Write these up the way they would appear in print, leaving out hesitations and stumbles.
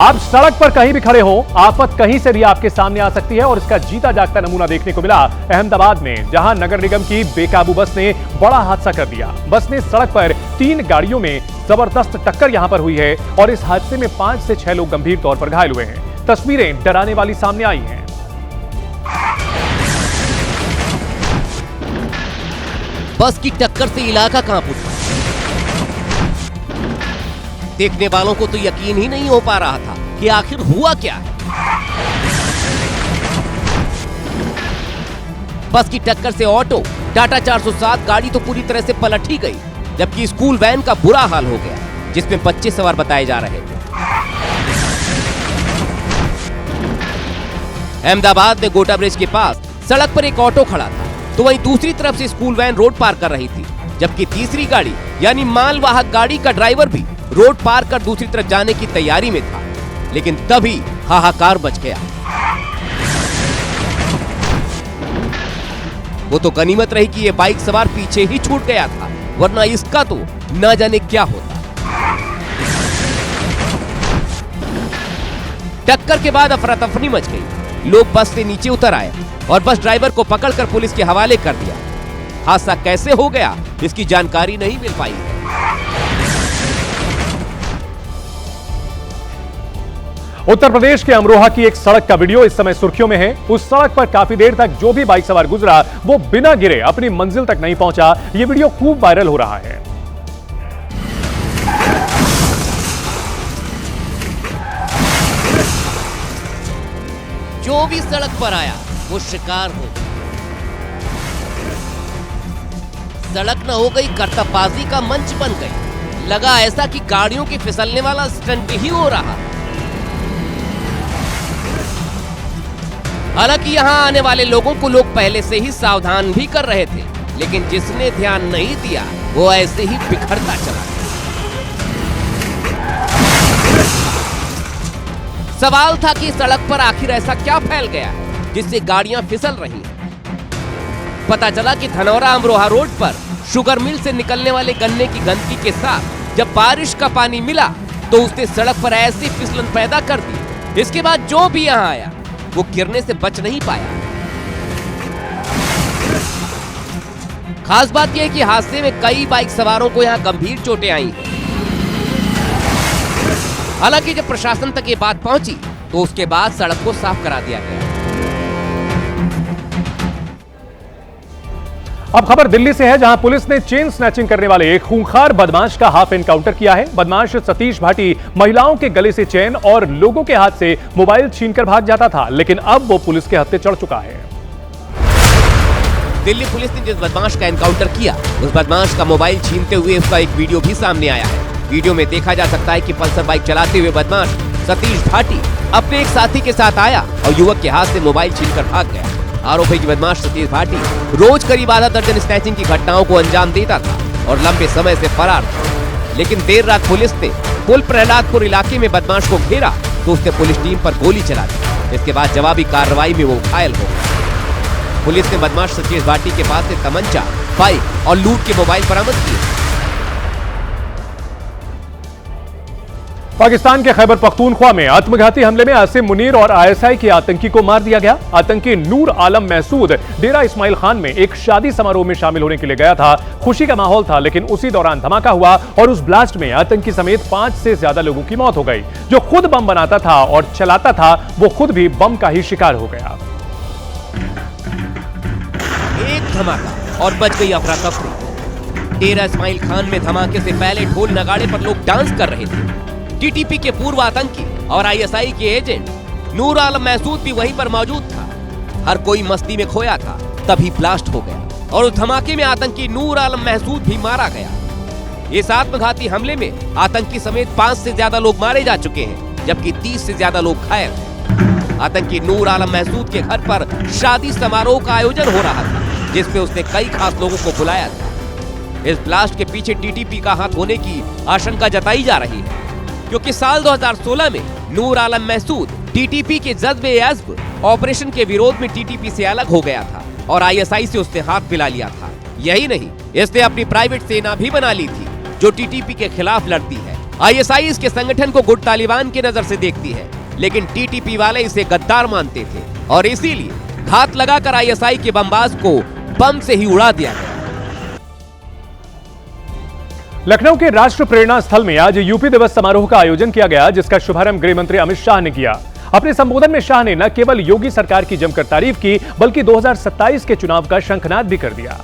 आप सड़क पर कहीं भी खड़े हो, आफत कहीं से भी आपके सामने आ सकती है और इसका जीता जागता नमूना देखने को मिला अहमदाबाद में, जहां नगर निगम की बेकाबू बस ने बड़ा हादसा कर दिया। बस ने सड़क पर 3 गाड़ियों में जबरदस्त टक्कर यहां पर हुई है और इस हादसे में 5 से 6 लोग गंभीर तौर पर घायल हुए हैं। तस्वीरें डराने वाली सामने आई हैं। बस की टक्कर से इलाका कांप उठा। देखने वालों को तो यकीन ही नहीं हो पा रहा था कि आखिर हुआ क्या है। बस की टक्कर से ऑटो टाटा 407 गाड़ी तो पूरी तरह से पलट ही गई, जबकि स्कूल वैन का बुरा हाल हो गया, जिसमें बच्चे सवार बताए जा रहे थे। अहमदाबाद में गोटा ब्रिज के पास सड़क पर एक ऑटो खड़ा था, तो वहीं दूसरी तरफ से स्कूल वैन रोड पार कर रही थी, जबकि तीसरी गाड़ी यानी मालवाहक गाड़ी का ड्राइवर भी रोड पार कर दूसरी तरफ जाने की तैयारी में था। लेकिन तभी हाहाकार मच गया। वो तो गनीमत रही कि ये बाइक सवार पीछे ही छूट गया था, वरना इसका तो न जाने क्या होता। टक्कर के बाद अफरा तफरी मच गई। लोग बस से नीचे उतर आए और बस ड्राइवर को पकड़कर पुलिस के हवाले कर दिया। हादसा कैसे हो गया, इसकी जानकारी नहीं मिल पाई। उत्तर प्रदेश के अमरोहा की एक सड़क का वीडियो इस समय सुर्खियों में है। उस सड़क पर काफी देर तक जो भी बाइक सवार गुजरा वो बिना गिरे अपनी मंजिल तक नहीं पहुंचा। यह वीडियो खूब वायरल हो रहा है। जो भी सड़क पर आया वो शिकार हो गया। सड़क न हो गई करतबबाजी का मंच बन गई। लगा ऐसा कि गाड़ियों के फिसलने वाला स्टंट ही हो रहा। हालांकि यहां आने वाले लोगों को लोग पहले से ही सावधान भी कर रहे थे, लेकिन जिसने ध्यान नहीं दिया वो ऐसे ही बिखरता चला गया। सवाल था कि सड़क पर आखिर ऐसा क्या फैल गया जिससे गाड़ियां फिसल रही हैं। पता चला कि धनौरा अमरोहा रोड पर शुगर मिल से निकलने वाले गन्ने की गंदगी के साथ जब बारिश का पानी मिला तो उसने सड़क पर ऐसी फिसलन पैदा कर दी। इसके बाद जो भी यहां आया वो गिरने से बच नहीं पाया। खास बात यह है कि हादसे में कई बाइक सवारों को यहां गंभीर चोटें आई हैं। हालांकि जब प्रशासन तक ये बात पहुंची तो उसके बाद सड़क को साफ करा दिया गया। अब खबर दिल्ली से है, जहां पुलिस ने चेन स्नैचिंग करने वाले एक खूंखार बदमाश का हाफ एनकाउंटर किया है। बदमाश सतीश भाटी महिलाओं के गले से चेन और लोगों के हाथ से मोबाइल छीनकर भाग जाता था, लेकिन अब वो पुलिस के हत्थे चढ़ चुका है। दिल्ली पुलिस ने जिस बदमाश का एनकाउंटर किया, उस बदमाश का मोबाइल छीनते हुए उसका एक वीडियो भी सामने आया है। वीडियो में देखा जा सकता है कि पल्सर बाइक चलाते हुए बदमाश सतीश भाटी अपने एक साथी के साथ आया और युवक के हाथ से मोबाइल छीनकर भाग गया। आरोप है कि बदमाश सतीश भाटी रोज करीब आधा दर्जन स्नैचिंग की घटनाओं को अंजाम देता था और लंबे समय से फरार था। लेकिन देर रात पुलिस ने पुल प्रहलादपुर इलाके में बदमाश को घेरा तो उसने पुलिस टीम पर गोली चला दी। इसके बाद जवाबी कार्रवाई में वो घायल हो गया। पुलिस ने बदमाश सतीश भाटी के पास से तमंचा, बाइक और लूट के मोबाइल बरामद किए। पाकिस्तान के खैबर पख्तूनख्वा में आत्मघाती हमले में आसिम मुनीर और आईएसआई के आतंकी को मार दिया गया। आतंकी नूर आलम महसूद डेरा इस्माइल खान में एक शादी समारोह में शामिल होने के लिए गया था। खुशी का माहौल था, लेकिन उसी दौरान धमाका हुआ और उस ब्लास्ट में आतंकी समेत 5 से ज्यादा लोगों की मौत हो गई। जो खुद बम बनाता था और चलाता था वो खुद भी बम का ही शिकार हो गया। एक धमाका और बच गई अफरा तफरी। डेरा इस्माइल खान में धमाके से पहले ढोल नगाड़े पर लोग डांस कर रहे थे। टीटीपी के पूर्व आतंकी और आईएसआई के एजेंट नूर आलम महसूद भी वहीं पर मौजूद था। हर कोई मस्ती में खोया था, तभी ब्लास्ट हो गया और उस धमाके में आतंकी नूर आलम महसूद भी मारा गया। इस आत्मघाती हमले में आतंकी समेत 5 से ज्यादा लोग मारे जा चुके हैं, जबकि 30 से ज्यादा लोग घायल हैं। आतंकी नूर आलम महसूद के घर पर शादी समारोह का आयोजन हो रहा था, जिसमें उसने कई खास लोगों को बुलाया था। इस ब्लास्ट के पीछे टीटीपी का हाथ होने की आशंका जताई जा रही है, क्योंकि साल 2016 में नूर आलम महसूद टीटीपी के जज्ब-ए-अज़्ब ऑपरेशन के विरोध में टीटीपी से अलग हो गया था और आईएसआई से उसने हाथ मिला लिया था। यही नहीं, इसने अपनी प्राइवेट सेना भी बना ली थी जो टीटीपी के खिलाफ लड़ती है। आईएसआई इसके संगठन को गुट तालिबान की नजर से देखती है, लेकिन टीटीपी वाले इसे गद्दार मानते थे और इसीलिए घात लगाकर आईएसआई के बमबाज को बम से ही उड़ा दिया गया। लखनऊ के राष्ट्र प्रेरणा स्थल में आज यूपी दिवस समारोह का आयोजन किया गया, जिसका शुभारंभ गृह मंत्री अमित शाह ने किया। अपने संबोधन में शाह ने न केवल योगी सरकार की जमकर तारीफ की, बल्कि 2027 के चुनाव का शंखनाद भी कर दिया।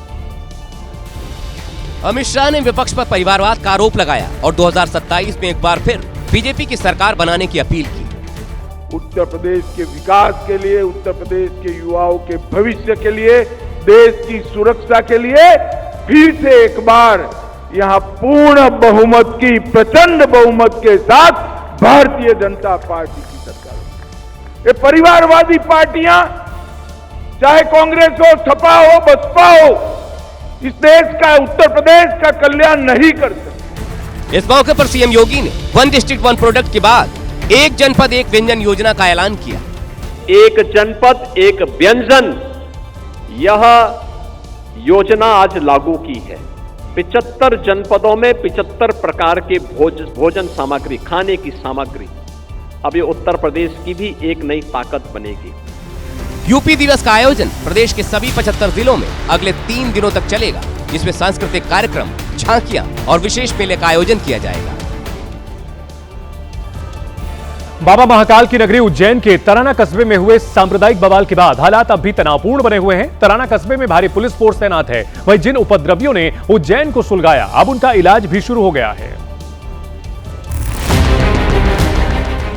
अमित शाह ने विपक्ष पर परिवारवाद का आरोप लगाया और 2027 में एक बार फिर बीजेपी की सरकार बनाने की अपील की। उत्तर प्रदेश के विकास के लिए, उत्तर प्रदेश के युवाओं के भविष्य के लिए, देश की सुरक्षा के लिए फिर से एक बार यहां पूर्ण बहुमत की, प्रचंड बहुमत के साथ भारतीय जनता पार्टी की सरकार। ये परिवारवादी पार्टियां, चाहे कांग्रेस हो, सपा हो, बसपा हो, इस देश का, उत्तर प्रदेश का कल्याण नहीं कर सकते। इस मौके पर सीएम योगी ने वन डिस्ट्रिक्ट वन प्रोडक्ट के बाद एक जनपद एक व्यंजन योजना का ऐलान किया। एक जनपद एक व्यंजन, यह योजना आज लागू की है। 75 जनपदों में 75 प्रकार के भोजन सामग्री, खाने की सामग्री, अब ये उत्तर प्रदेश की भी एक नई ताकत बनेगी। यूपी दिवस का आयोजन प्रदेश के सभी 75 जिलों में अगले 3 दिनों तक चलेगा, जिसमें सांस्कृतिक कार्यक्रम, झांकियां और विशेष मेले का आयोजन किया जाएगा। बाबा महाकाल की नगरी उज्जैन के तराना कस्बे में हुए सांप्रदायिक बवाल के बाद हालात अब भी तनावपूर्ण बने हुए हैं। तराना कस्बे में भारी पुलिस फोर्स तैनात है। वहीं जिन उपद्रवियों ने उज्जैन को सुलगाया, अब उनका इलाज भी शुरू हो गया है।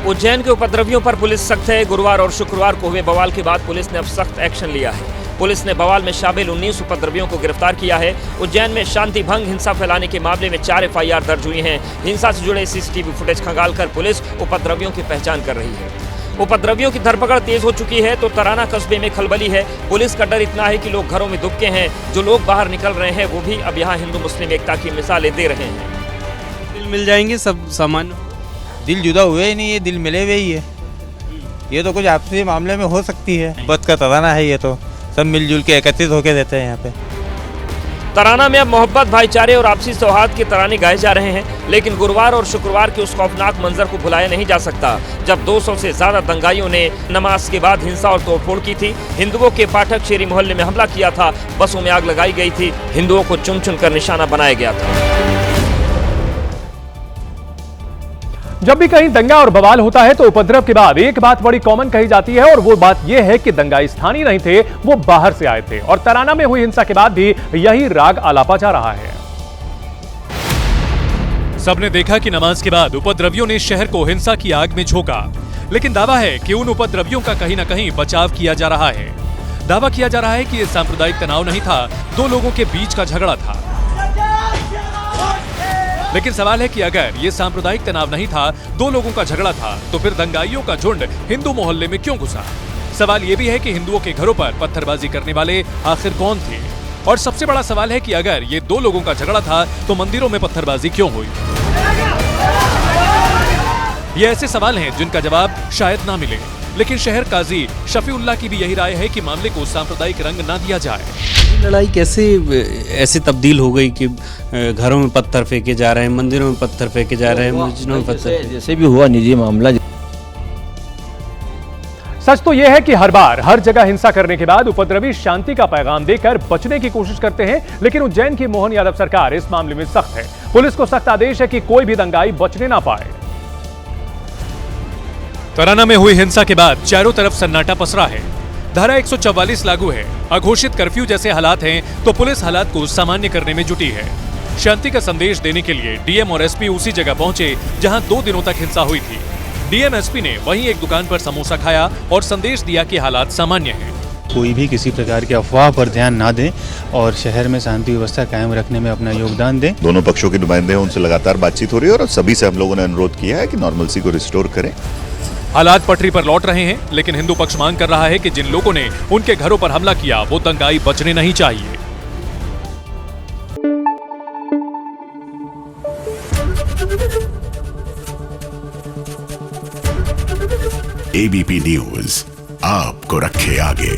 उज्जैन के उपद्रवियों पर पुलिस सख्त है। गुरुवार और शुक्रवार को हुए बवाल के बाद पुलिस ने अब सख्त एक्शन लिया है। पुलिस ने बवाल में शामिल 19 उपद्रवियों को गिरफ्तार किया है। उज्जैन में शांति भंग, हिंसा फैलाने के मामले में 4 एफआईआर दर्ज हुई हैं। हिंसा से जुड़े सीसीटीवी फुटेज खंगालकर पुलिस उपद्रवियों की पहचान कर रही है। उपद्रवियों की धरपकड़ तेज हो चुकी है तो तराना कस्बे में खलबली है। पुलिस का डर इतना है कि लोग घरों में दुबके हैं। जो लोग बाहर निकल रहे हैं वो भी अब यहाँ हिंदू मुस्लिम एकता की मिसालें दे रहे हैं। दिल मिल जाएंगे सब सामान्य, दिल जुदा हुए ही नहीं है, दिल मिले हुए ही है। ये तो कुछ आपसी मामले में हो सकती है। बद का तराना है, ये तो सब मिलजुल के एकत्रित होकर रहते हैं यहाँ पे। तराना में अब मोहब्बत, भाईचारे और आपसी सौहार्द के तराने गाए जा रहे हैं, लेकिन गुरुवार और शुक्रवार के उस खौफनाक मंजर को भुलाया नहीं जा सकता जब 200 से ज्यादा दंगाइयों ने नमाज के बाद हिंसा और तोड़फोड़ की थी। हिंदुओं के पाठक शेरी मोहल्ले में हमला किया था, बसों में आग लगाई गई थी, हिंदुओं को चुन चुन कर निशाना बनाया गया था। जब भी कहीं दंगा और बवाल होता है तो उपद्रव के बाद एक बात बड़ी कॉमन कही जाती है, और वो बात यह है कि दंगाई स्थानीय नहीं थे, वो बाहर से आए थे। और तराना में हुई हिंसा के बाद भी यही राग आलापा जा रहा है। सबने देखा कि नमाज के बाद उपद्रवियों ने शहर को हिंसा की आग में झोंका, लेकिन दावा है कि उन उपद्रवियों का कहीं न कहीं बचाव किया जा रहा है। दावा किया जा रहा है कि यह सांप्रदायिक तनाव नहीं था, 2 लोगों के बीच का झगड़ा था। लेकिन सवाल है कि अगर ये सांप्रदायिक तनाव नहीं था, 2 लोगों का झगड़ा था, तो फिर दंगाइयों का झुंड हिंदू मोहल्ले में क्यों घुसा? सवाल ये भी है कि हिंदुओं के घरों पर पत्थरबाजी करने वाले आखिर कौन थे? और सबसे बड़ा सवाल है कि अगर ये 2 लोगों का झगड़ा था, तो मंदिरों में पत्थरबाजी क्यों हुई? ये ऐसे सवाल हैं जिनका जवाब शायद ना मिले, लेकिन शहर काजी शफीउल्लाह की भी यही राय है कि मामले को सांप्रदायिक रंग ना दिया जाए। लड़ाई कैसे ऐसे तब्दील हो गई कि घरों में पत्थर फेंके जा रहे हैं, मंदिरों में पत्थर फेंके जा रहे हैं, मस्जिदों में पत्थर, जैसे भी हुआ निजी मामला। सच तो यह है कि हर बार हर जगह हिंसा करने के बाद उपद्रवी शांति का पैगाम देकर बचने की कोशिश करते हैं, लेकिन उज्जैन की मोहन यादव सरकार इस मामले में सख्त है। पुलिस को सख्त आदेश है कि कोई भी दंगाई बचने ना पाए। तराना में हुई हिंसा के बाद चारों तरफ सन्नाटा पसरा है। धारा 144 लागू है, अघोषित कर्फ्यू जैसे हालात हैं, तो पुलिस हालात को सामान्य करने में जुटी है। शांति का संदेश देने के लिए डीएम और एसपी उसी जगह पहुंचे जहां 2 दिनों तक हिंसा हुई थी। डीएम एसपी ने वहीं एक दुकान पर समोसा खाया और संदेश दिया कि हालात सामान्य हैं। कोई भी किसी प्रकार की अफवाह पर ध्यान ना दें और शहर में शांति व्यवस्था कायम रखने में अपना योगदान दें। दोनों पक्षों के नुमाइंदे हैं, उनसे लगातार बातचीत हो रही है और सभी से हम लोगों ने अनुरोध किया है कि नॉर्मलसी को रिस्टोर करें। हालात पटरी पर लौट रहे हैं, लेकिन हिंदू पक्ष मांग कर रहा है कि जिन लोगों ने उनके घरों पर हमला किया वो दंगाई बचने नहीं चाहिए। एबीपी न्यूज आपको रखे आगे।